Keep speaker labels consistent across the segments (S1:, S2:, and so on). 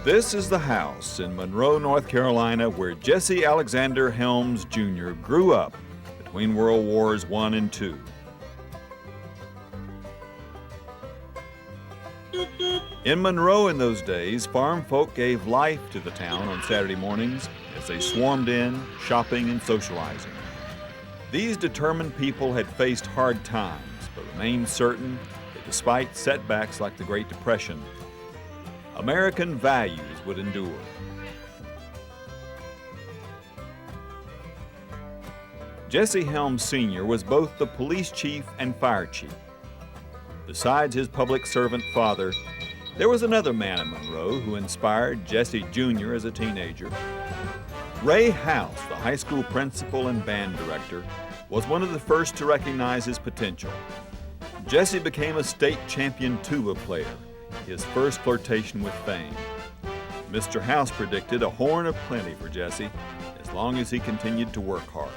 S1: This is the house in Monroe, North Carolina, where Jesse Alexander Helms Jr. grew up between World Wars I and II. In Monroe in those days, farm folk gave life to the town on Saturday mornings as they swarmed in, shopping and socializing. These determined people had faced hard times, but remained certain that despite setbacks like the Great Depression, American values would endure. Jesse Helms Sr. was both the police chief and fire chief. Besides his public servant father, there was another man in Monroe who inspired Jesse Jr. as a teenager. Ray House, the high school principal and band director, was one of the first to recognize his potential. Jesse became a state champion tuba player, his first flirtation with fame. Mr. House predicted a horn of plenty for Jesse as long as he continued to work hard.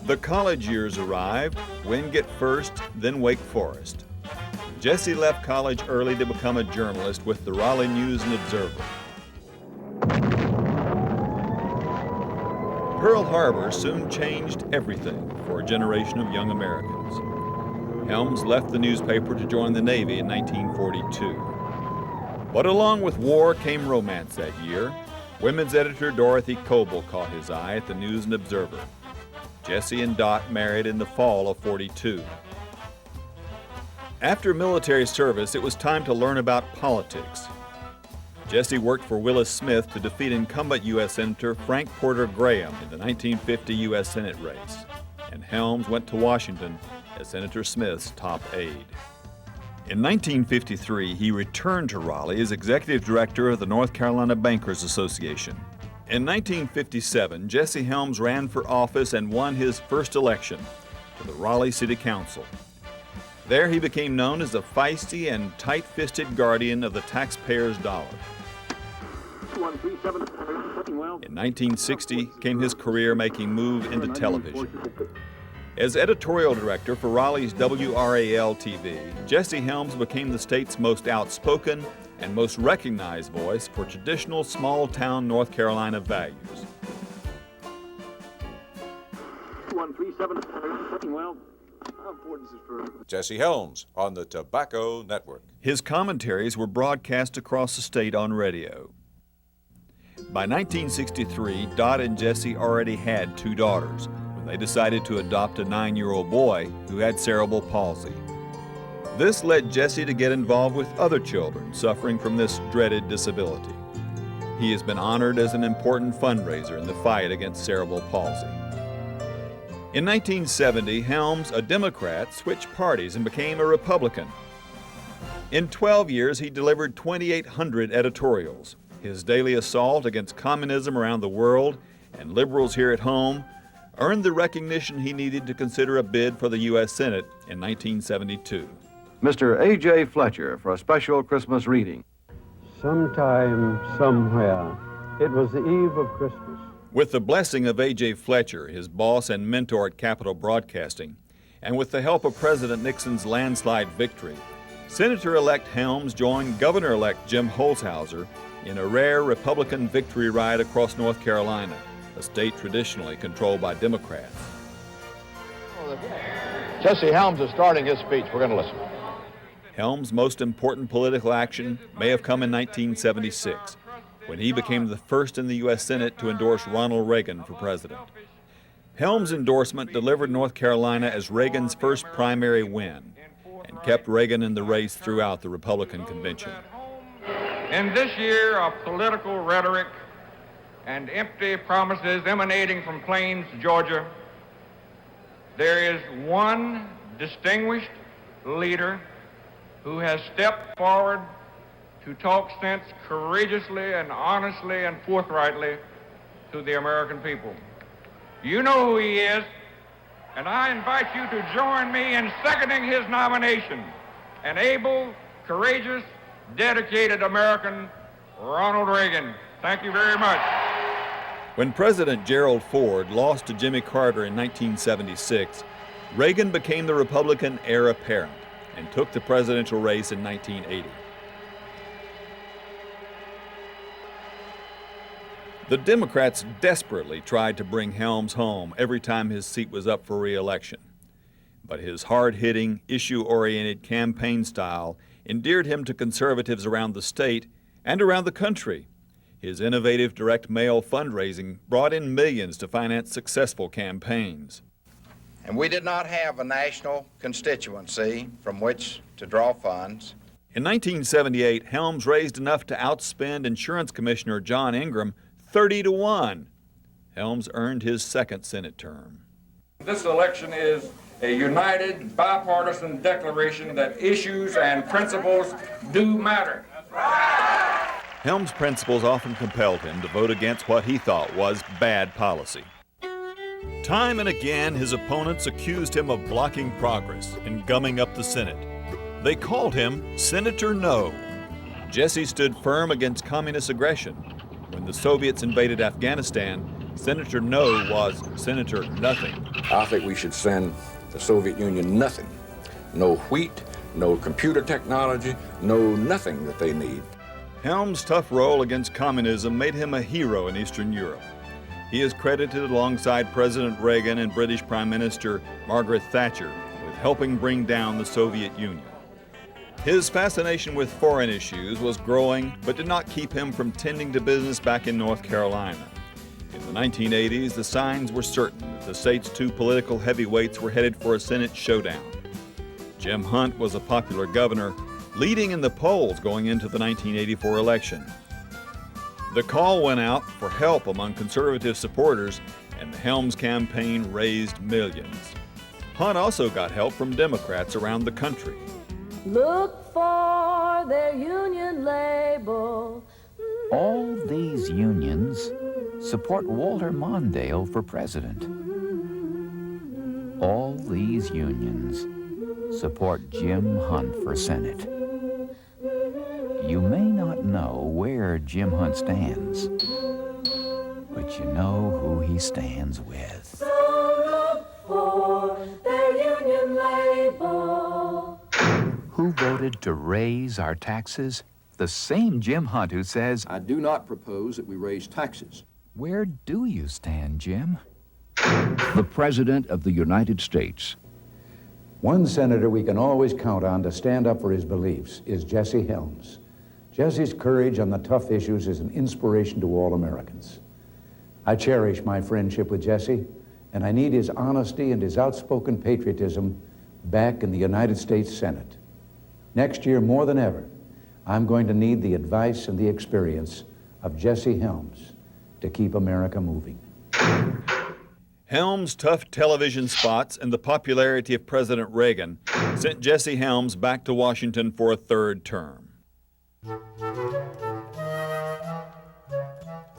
S1: The college years arrived, Wingate first, then Wake Forest. Jesse left college early to become a journalist with the Raleigh News and Observer. Pearl Harbor soon changed everything for a generation of young Americans. Helms left the newspaper to join the Navy in 1942. But along with war came romance that year. Women's editor Dorothy Coble caught his eye at the News and Observer. Jesse and Dot married in the fall of '42. After military service, it was time to learn about politics. Jesse worked for Willis Smith to defeat incumbent U.S. Senator Frank Porter Graham in the 1950 U.S. Senate race, and Helms went to Washington as Senator Smith's top aide. In 1953, he returned to Raleigh as executive director of the North Carolina Bankers Association. In 1957, Jesse Helms ran for office and won his first election to the Raleigh City Council. There he became known as a feisty and tight-fisted guardian of the taxpayer's dollar. In 1960 came his career-making move into television. As editorial director for Raleigh's WRAL-TV, Jesse Helms became the state's most outspoken and most recognized voice for traditional small-town North Carolina values.
S2: Jesse Helms on the Tobacco Network.
S1: His commentaries were broadcast across the state on radio. By 1963, Dot and Jesse already had 2 daughters when they decided to adopt a 9-year-old boy who had cerebral palsy. This led Jesse to get involved with other children suffering from this dreaded disability. He has been honored as an important fundraiser in the fight against cerebral palsy. In 1970, Helms, a Democrat, switched parties and became a Republican. In 12 years, he delivered 2,800 editorials. His daily assault against communism around the world and liberals here at home earned the recognition he needed to consider a bid for the U.S. Senate in 1972.
S3: Mr. A.J. Fletcher for a special Christmas reading.
S4: Sometime, somewhere, it was the eve of Christmas.
S1: With the blessing of A.J. Fletcher, his boss and mentor at Capitol Broadcasting, and with the help of President Nixon's landslide victory, Senator-elect Helms joined Governor-elect Jim Holzhauser in a rare Republican victory ride across North Carolina, a state traditionally controlled by Democrats.
S5: Jesse Helms is starting his speech. We're going to listen.
S1: Helms' most important political action may have come in 1976, when he became the first in the U.S. Senate to endorse Ronald Reagan for president. Helms' endorsement delivered North Carolina as Reagan's first primary win and kept Reagan in the race throughout the Republican convention.
S6: In this year of political rhetoric and empty promises emanating from Plains, Georgia, there is one distinguished leader who has stepped forward to talk sense courageously and honestly and forthrightly to the American people. You know who he is, and I invite you to join me in seconding his nomination, an able, courageous, dedicated American, Ronald Reagan. Thank you very much.
S1: When President Gerald Ford lost to Jimmy Carter in 1976, Reagan became the Republican heir apparent and took the presidential race in 1980. The Democrats desperately tried to bring Helms home every time his seat was up for re-election. But his hard-hitting, issue-oriented campaign style endeared him to conservatives around the state and around the country. His innovative direct mail fundraising brought in millions to finance successful campaigns.
S7: And we did not have a national constituency from which to draw funds.
S1: In 1978, Helms raised enough to outspend Insurance Commissioner John Ingram 30-1. Helms earned his second Senate term.
S6: This election is a united, bipartisan declaration that issues and principles do matter.
S1: Helms' principles often compelled him to vote against what he thought was bad policy. Time and again, his opponents accused him of blocking progress and gumming up the Senate. They called him Senator No. Jesse stood firm against communist aggression. When the Soviets invaded Afghanistan, Senator No was Senator Nothing.
S8: I think we should send the Soviet Union nothing. No wheat, no computer technology, no nothing that they need.
S1: Helms' tough role against communism made him a hero in Eastern Europe. He is credited alongside President Reagan and British Prime Minister Margaret Thatcher with helping bring down the Soviet Union. His fascination with foreign issues was growing, but did not keep him from tending to business back in North Carolina. In the 1980s, the signs were certain that the state's two political heavyweights were headed for a Senate showdown. Jim Hunt was a popular governor, leading in the polls going into the 1984 election. The call went out for help among conservative supporters, and the Helms campaign raised millions. Hunt also got help from Democrats around the country.
S9: Look for their union label.
S10: All these unions support Walter Mondale for president. All these unions support Jim Hunt for Senate. You may not know where Jim Hunt stands, but you know who he stands with.
S9: So look for their union label.
S10: Who voted to raise our taxes? The same Jim Hunt who says,
S11: I do not propose that we raise taxes.
S10: where do you stand, Jim?
S12: The President of the United States.
S13: One senator we can always count on to stand up for his beliefs is Jesse Helms. Jesse's courage on the tough issues is an inspiration to all Americans. I cherish my friendship with Jesse, and I need his honesty and his outspoken patriotism back in the United States Senate. Next year, more than ever, I'm going to need the advice and the experience of Jesse Helms to keep America moving.
S1: Helms' tough television spots and the popularity of President Reagan sent Jesse Helms back to Washington for a third term.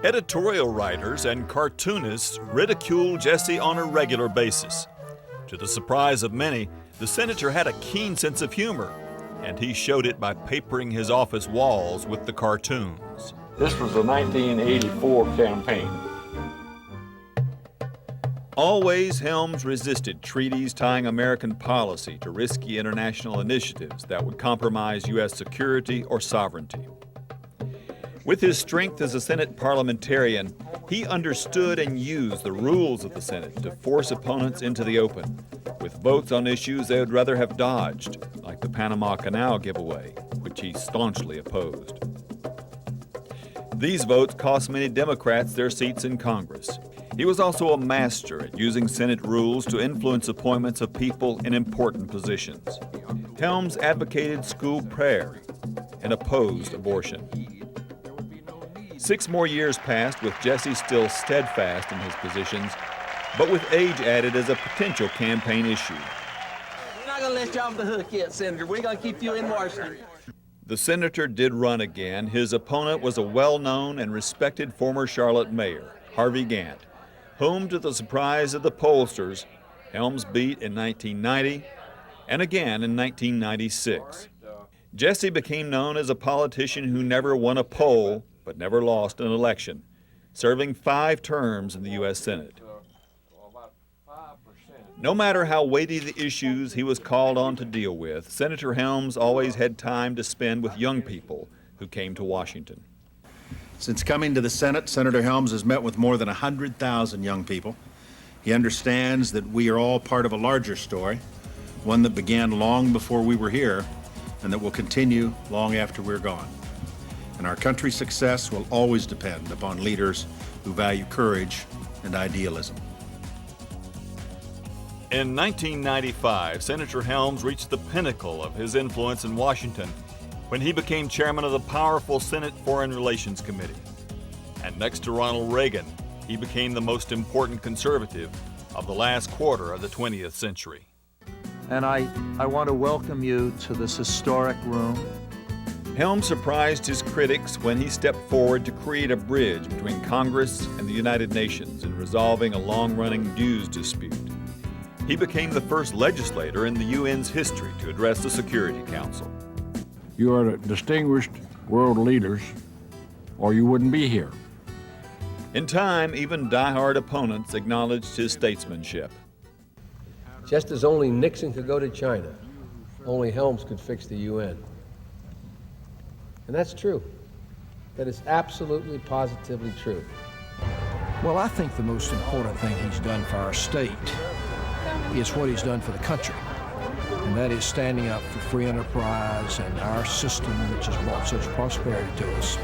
S1: Editorial writers and cartoonists ridicule Jesse on a regular basis. To the surprise of many, the senator had a keen sense of humor, and he showed it by papering his office walls with the cartoons.
S6: This was the 1984 campaign.
S1: Always, Helms resisted treaties tying American policy to risky international initiatives that would compromise U.S. security or sovereignty. With his strength as a Senate parliamentarian, he understood and used the rules of the Senate to force opponents into the open, with votes on issues they would rather have dodged, like the Panama Canal giveaway, which he staunchly opposed. These votes cost many Democrats their seats in Congress. He was also a master at using Senate rules to influence appointments of people in important positions. Helms advocated school prayer and opposed abortion. 6 more years passed with Jesse still steadfast in his positions, but with age added as a potential campaign issue.
S14: We're not going to let you off the hook yet, Senator. We're going to keep you in Washington.
S1: The senator did run again. His opponent was a well-known and respected former Charlotte mayor, Harvey Gantt, whom, to the surprise of the pollsters, Helms beat in 1990 and again in 1996. Jesse became known as a politician who never won a poll but never lost an election, serving 5 terms in the U.S. Senate. No matter how weighty the issues he was called on to deal with, Senator Helms always had time to spend with young people who came to Washington.
S15: Since coming to the Senate, Senator Helms has met with more than 100,000 young people. He understands that we are all part of a larger story, one that began long before we were here and that will continue long after we're gone. And our country's success will always depend upon leaders who value courage and idealism.
S1: In 1995, Senator Helms reached the pinnacle of his influence in Washington when he became chairman of the powerful Senate Foreign Relations Committee. And next to Ronald Reagan, he became the most important conservative of the last quarter of the 20th century.
S16: And I want to welcome you to this historic room.
S1: Helms surprised his critics when he stepped forward to create a bridge between Congress and the United Nations in resolving a long-running dues dispute. He became the first legislator in the UN's history to address the Security Council.
S17: You are distinguished world leaders, or you wouldn't be here.
S1: In time, even die-hard opponents acknowledged his statesmanship.
S18: Just as only Nixon could go to China, only Helms could fix the UN. And that's true. That is absolutely, positively true.
S11: Well, I think the most important thing he's done for our state is what he's done for the country. And that is standing up for free enterprise and our system, which has brought such prosperity to us,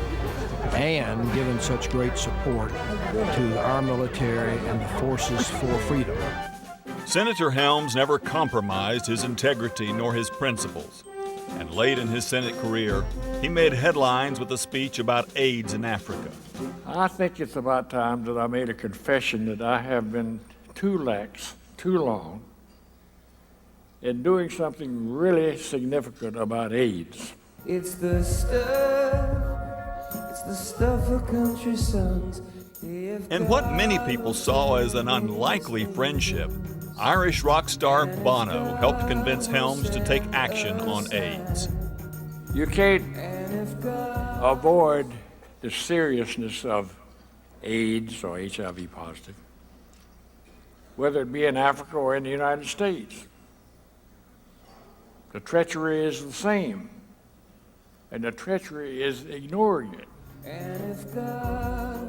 S11: and given such great support to our military and the forces for freedom.
S1: Senator Helms never compromised his integrity nor his principles. And late in his Senate career, he made headlines with a speech about AIDS in Africa.
S19: I think it's about time that I made a confession that I have been too lax, too long, in doing something really significant about AIDS.
S9: It's the stuff of country songs.
S1: In what many people saw as an unlikely friendship, Irish rock star Bono helped convince Helms to take action on AIDS.
S19: You can't avoid the seriousness of AIDS or HIV positive, whether it be in Africa or in the United States. The treachery is the same, and the treachery is ignoring it.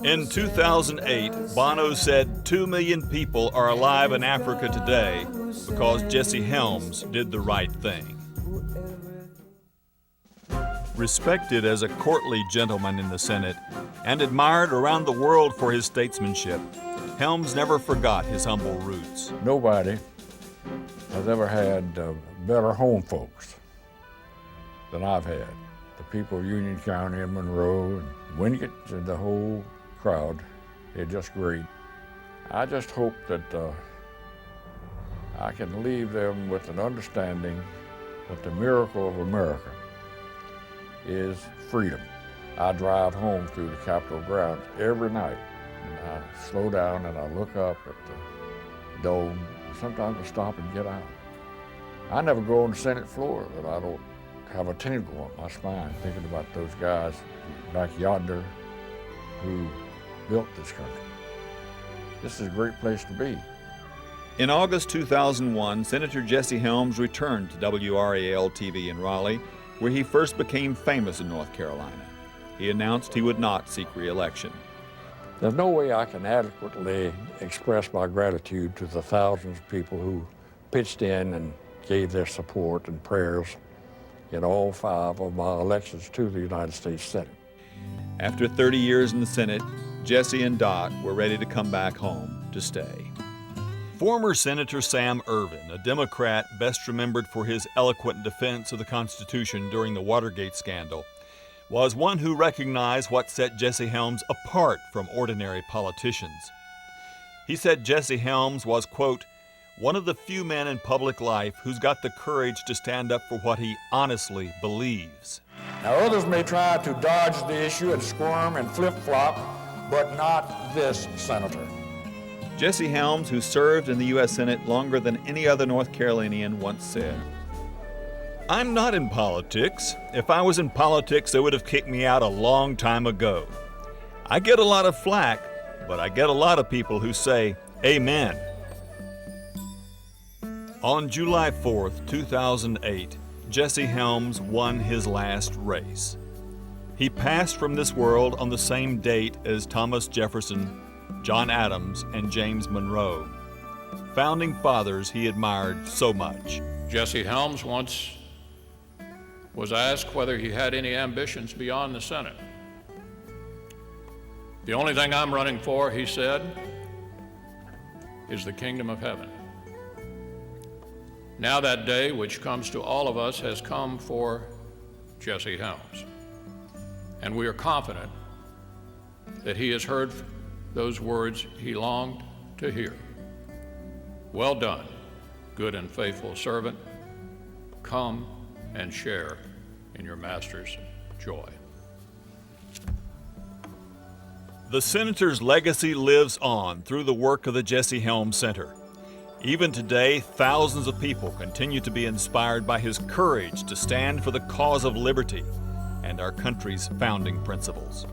S1: In 2008, Bono said 2 million people are alive in Africa today because Jesse Helms did the right thing. Respected as a courtly gentleman in the Senate and admired around the world for his statesmanship, Helms never forgot his humble roots.
S17: Nobody has ever had better home folks than I've had. The people of Union County and Monroe and Winnicott and the whole crowd, they're just great. I just hope that I can leave them with an understanding that the miracle of America is freedom. I drive home through the Capitol grounds every night, and I slow down and I look up at the dome. Sometimes I stop and get out. I never go on the Senate floor that I don't have a tingle on my spine thinking about those guys back yonder who built this country. This is a great place to be.
S1: In August 2001, Senator Jesse Helms returned to WRAL-TV in Raleigh, where he first became famous in North Carolina. He announced he would not seek re-election.
S17: There's no way I can adequately express my gratitude to the thousands of people who pitched in and gave their support and prayers in all 5 of my elections to the United States Senate.
S1: After 30 years in the Senate, Jesse and Dot were ready to come back home to stay. Former Senator Sam Ervin, a Democrat best remembered for his eloquent defense of the Constitution during the Watergate scandal, was one who recognized what set Jesse Helms apart from ordinary politicians. He said Jesse Helms was, quote, one of the few men in public life who's got the courage to stand up for what he honestly believes.
S17: Now others may try to dodge the issue and squirm and flip-flop, but not this senator.
S1: Jesse Helms, who served in the U.S. Senate longer than any other North Carolinian, once said, I'm not in politics. If I was in politics, they would have kicked me out a long time ago. I get a lot of flack, but I get a lot of people who say, Amen. On July 4th, 2008, Jesse Helms won his last race. He passed from this world on the same date as Thomas Jefferson, John Adams, and James Monroe, founding fathers he admired so much.
S20: Jesse Helms once was asked whether he had any ambitions beyond the Senate. The only thing I'm running for, he said, is the kingdom of heaven. Now that day, which comes to all of us, has come for Jesse Helms. And we are confident that he has heard those words he longed to hear. Well done, good and faithful servant. Come and share in your master's joy.
S1: The senator's legacy lives on through the work of the Jesse Helms Center. Even today, thousands of people continue to be inspired by his courage to stand for the cause of liberty and our country's founding principles.